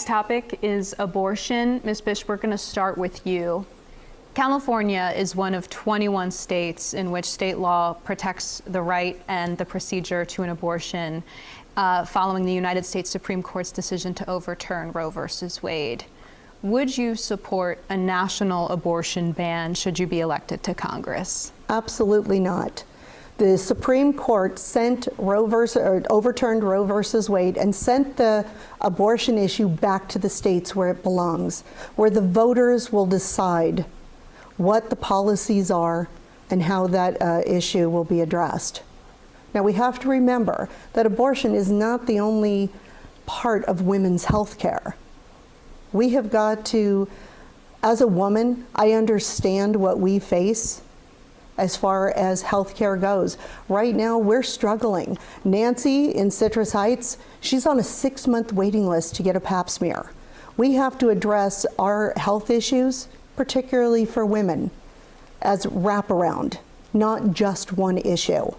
next topic is abortion. Ms. Bish, we're going to start with you. California is one of 21 states in which state law protects the right and the procedure to an abortion following the United States Supreme Court's decision to overturn Roe versus Wade. Would you support a national abortion ban should you be elected to Congress? Absolutely not. The Supreme Court overturned Roe versus Wade and sent the abortion issue back to the states where it belongs, where the voters will decide what the policies are and how that issue will be addressed. Now, we have to remember that abortion is not the only part of women's health care. We have got to, as a woman, I understand what we face as far as health care goes. Right now, we're struggling. Nancy in Citrus Heights, she's on a 6-month waiting list to get a pap smear. We have to address our health issues, particularly for women, as wraparound, not just one issue.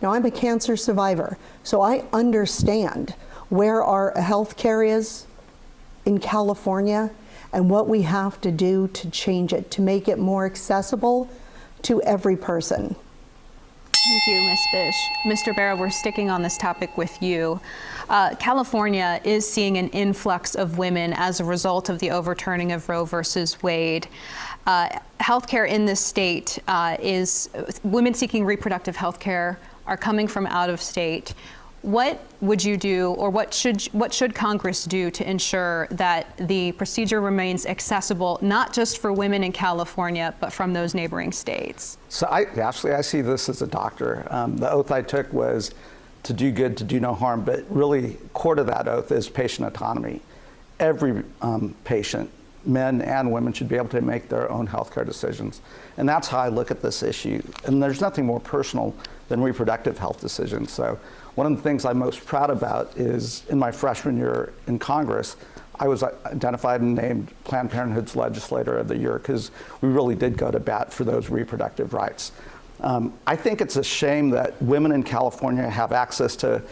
Now, I'm a cancer survivor, so I understand where our health care is in California and what we have to do to change it, to make it more accessible to every person. Thank you, Ms. Bish. Mr. Bera, we're sticking on this topic with you. California is seeing an influx of women as a result of the overturning of Roe versus Wade. Healthcare in this state is women seeking reproductive health care are coming from out of state. What would you do, or what should Congress do to ensure that the procedure remains accessible, not just for women in California, but from those neighboring states? So Ashley, I see this as a doctor. The oath I took was to do good, to do no harm, but really core to that oath is patient autonomy. Every patient, men and women, should be able to make their own healthcare decisions. And that's how I look at this issue. And there's nothing more personal than reproductive health decisions. So one of the things I'm most proud about is in my freshman year in Congress, I was identified and named Planned Parenthood's Legislator of the Year because we really did go to bat for those reproductive rights. I think it's a shame that women in California have access to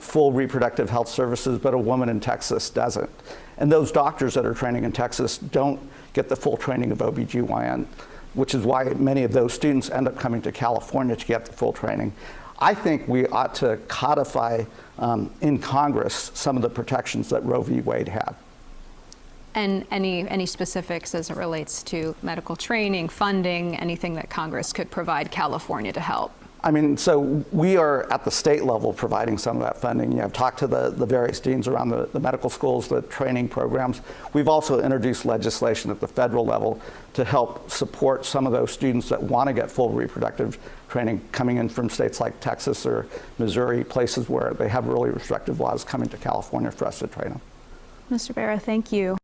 full reproductive health services, but a woman in Texas doesn't. And those doctors that are training in Texas don't get the full training of OBGYN, which is why many of those students end up coming to California to get the full training. I think we ought to codify in Congress some of the protections that Roe v. Wade had. And any specifics as it relates to medical training, funding, anything that Congress could provide California to help? I mean, so we are at the state level providing some of that funding. I've talked to the various deans around the medical schools, the training programs. We've also introduced legislation at the federal level to help support some of those students that want to get full reproductive training coming in from states like Texas or Missouri, places where they have really restrictive laws, coming to California for us to train them. Mr. Bera, thank you.